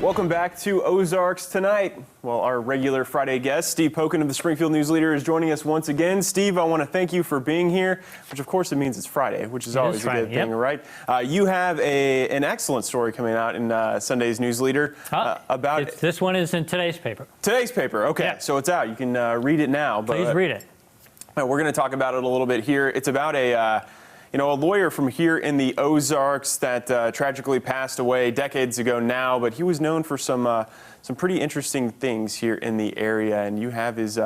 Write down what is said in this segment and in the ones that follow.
Welcome back to Ozarks tonight. Well, our regular Friday guest, Steve Pokin of the Springfield News Leader, is joining us once again. Steve, I want to thank you for being here, which of course it means it's Friday, which is always a good thing, right? You have an excellent story coming out in Sunday's News Leader about... This one is in today's paper. Today's paper, okay. Yep. So it's out. You can read it now. But, please read it. We're going to talk about it a little bit here. It's about a lawyer from here in the Ozarks that tragically passed away decades ago now, but he was known for some pretty interesting things here in the area, and you have his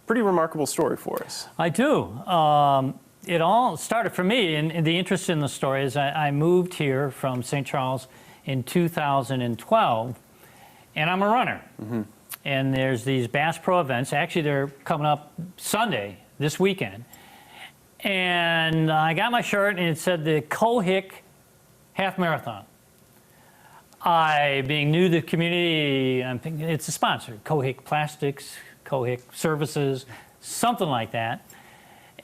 pretty remarkable story for us. I do. It all started for me, and the interest in the story is I moved here from St. Charles in 2012, and I'm a runner. Mm-hmm. And there's these Bass Pro events. Actually, they're coming up Sunday, this weekend. And I got my shirt, and it said the Quahog Half Marathon. I, being new to the community, I'm thinking it's a sponsor. Quahog Plastics, Quahog Services, something like that.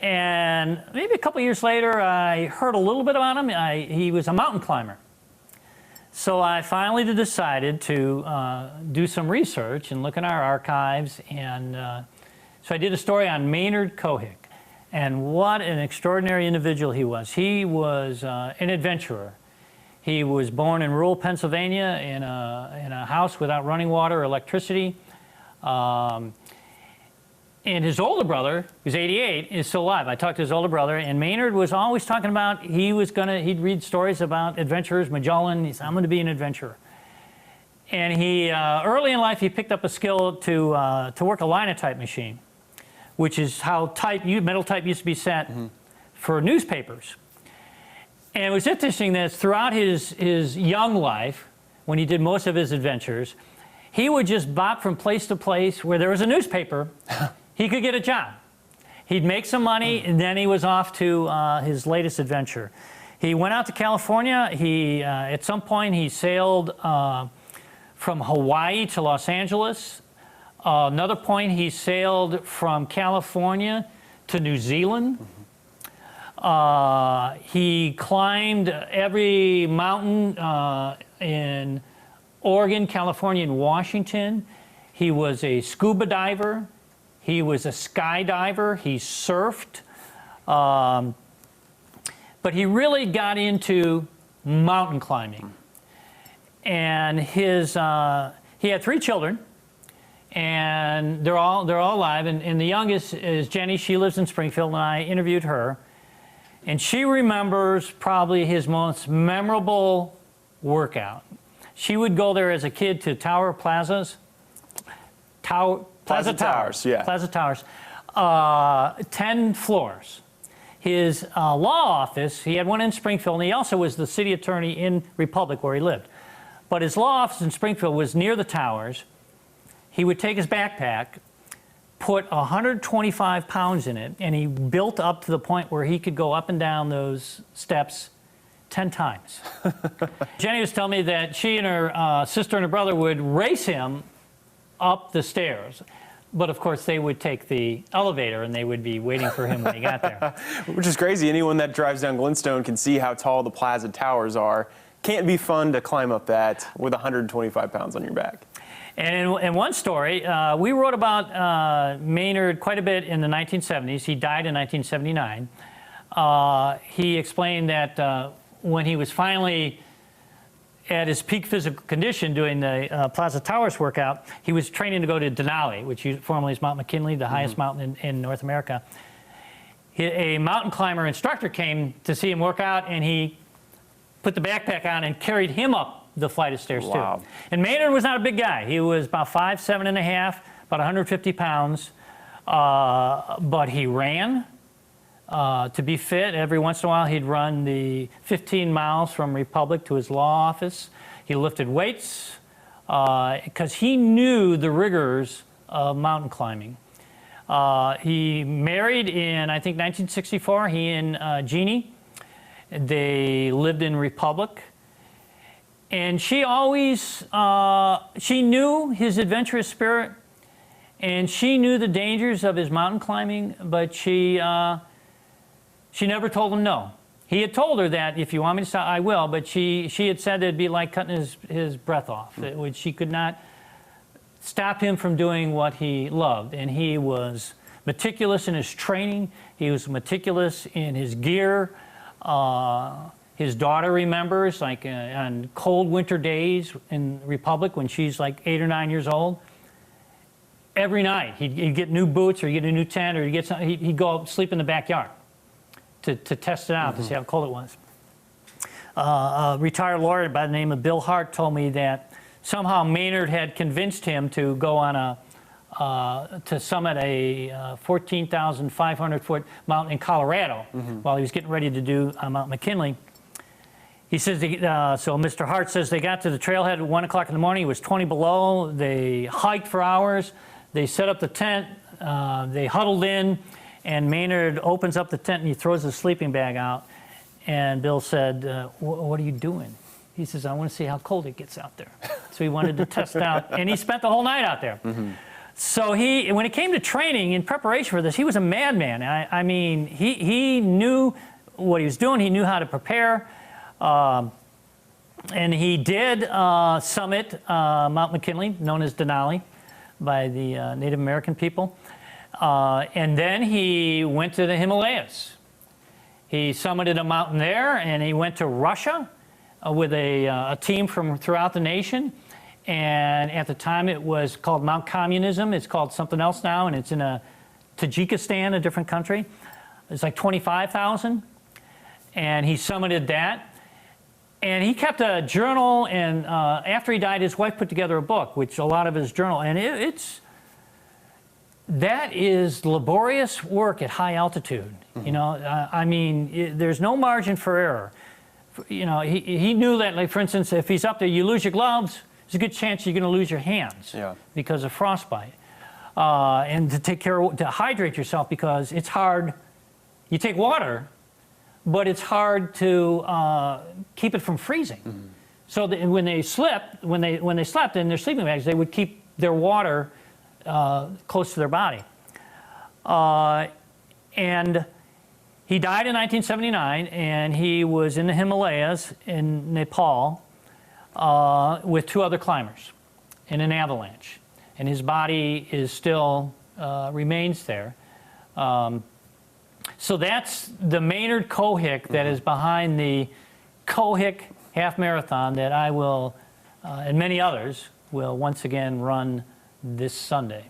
And maybe a couple years later, I heard a little bit about him. He was a mountain climber. So I finally decided to do some research and look in our archives. And so I did a story on Maynard Quahog. And what an extraordinary individual he was. He was an adventurer. He was born in rural Pennsylvania in a house without running water or electricity. And his older brother, who's 88, is still alive. I talked to his older brother, and Maynard was always talking about he'd read stories about adventurers, Magellan. He said, I'm going to be an adventurer. And he, early in life, he picked up a skill to work a linotype machine, which is how metal type used to be set for newspapers. And it was interesting that throughout his young life, when he did most of his adventures, he would just bop from place to place where there was a newspaper. He could get a job. He'd make some money, and then he was off to his latest adventure. He went out to California. At some point, he sailed from Hawaii to Los Angeles. Another point, he sailed from California to New Zealand. He climbed every mountain in Oregon, California, and Washington. He was a scuba diver. He was a skydiver. He surfed. But he really got into mountain climbing. And he had 3 children. And they're all alive, and the youngest is Jenny. She lives in Springfield, and I interviewed her, and she remembers probably his most memorable workout. She would go there as a kid to Plaza Towers, yeah. Plaza Towers, 10 floors. His law office, he had one in Springfield, and he also was the city attorney in Republic where he lived. But his law office in Springfield was near the towers. He would take his backpack, put 125 pounds in it, and he built up to the point where he could go up and down those steps 10 times. Jenny was telling me that she and her sister and her brother would race him up the stairs. But of course, they would take the elevator, and they would be waiting for him when he got there. Which is crazy. Anyone that drives down Glenstone can see how tall the Plaza Towers are. Can't be fun to climb up that with 125 pounds on your back. And in one story, we wrote about Maynard quite a bit in the 1970s. He died in 1979. He explained that when he was finally at his peak physical condition doing the Plaza Towers workout, he was training to go to Denali, which formerly is Mount McKinley, the highest mountain in North America. A mountain climber instructor came to see him work out, and he put the backpack on and carried him up the flight of stairs, too. And Maynard was not a big guy. He was about 5'7" and a half, about 150 pounds. But he ran to be fit. Every once in a while, he'd run the 15 miles from Republic to his law office. He lifted weights because he knew the rigors of mountain climbing. He married in, I think, 1964. He and Jeannie. They lived in Republic. And she always, she knew his adventurous spirit, and she knew the dangers of his mountain climbing, but she never told him no. he had told her that if you want me to stop, I will, but she had said it'd be like cutting his breath off. She could not stop him from doing what he loved. And he was meticulous in his training. He was meticulous in his gear. His daughter remembers, like on cold winter days in the Republic when she's like 8 or 9 years old, every night he'd get new boots or he'd get a new tent or he'd go out sleep in the backyard to test it out, to see how cold it was. A retired lawyer by the name of Bill Hart told me that somehow Maynard had convinced him to go on to summit a 14,500-foot mountain in Colorado while he was getting ready to do Mount McKinley. He says, so Mr. Hart says they got to the trailhead at 1 o'clock in the morning. It was 20 below. They hiked for hours. They set up the tent. They huddled in. And Maynard opens up the tent and he throws his sleeping bag out. And Bill said, what are you doing? He says, I want to see how cold it gets out there. So he wanted to test out. And he spent the whole night out there. So when it came to training in preparation for this, he was a madman. I mean, he knew what he was doing. He knew how to prepare. And he did summit Mount McKinley, known as Denali by the Native American people. And then he went to the Himalayas. He summited a mountain there, and he went to Russia with a team from throughout the nation. And at the time, it was called Mount Communism. It's called something else now, and it's in Tajikistan, a different country. It's like 25,000. And he summited that. And he kept a journal, and after he died, his wife put together a book, which a lot of his journal, and that is laborious work at high altitude. You know, I mean, there's no margin for error. You know, he knew that, like, for instance, if he's up there, you lose your gloves, there's a good chance you're going to lose your hands because of frostbite. And to hydrate yourself, because it's hard. You take water, but it's hard to keep it from freezing. So when they slept in their sleeping bags, they would keep their water close to their body. And he died in 1979, and he was in the Himalayas in Nepal with 2 other climbers in an avalanche. And his body is still remains there. So that's the Maynard Quahog that is behind the Quahog Half Marathon that I will, and many others, will once again run this Sunday.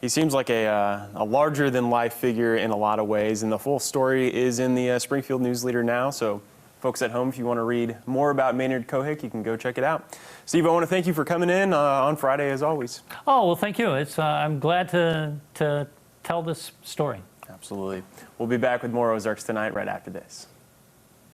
He seems like a larger-than-life figure in a lot of ways, and the full story is in the Springfield News Leader now. So, folks at home, if you want to read more about Maynard Quahog, you can go check it out. Steve, I want to thank you for coming in on Friday, as always. Oh, well, thank you. I'm glad to tell this story. Absolutely. We'll be back with more Ozarks Tonight right after this.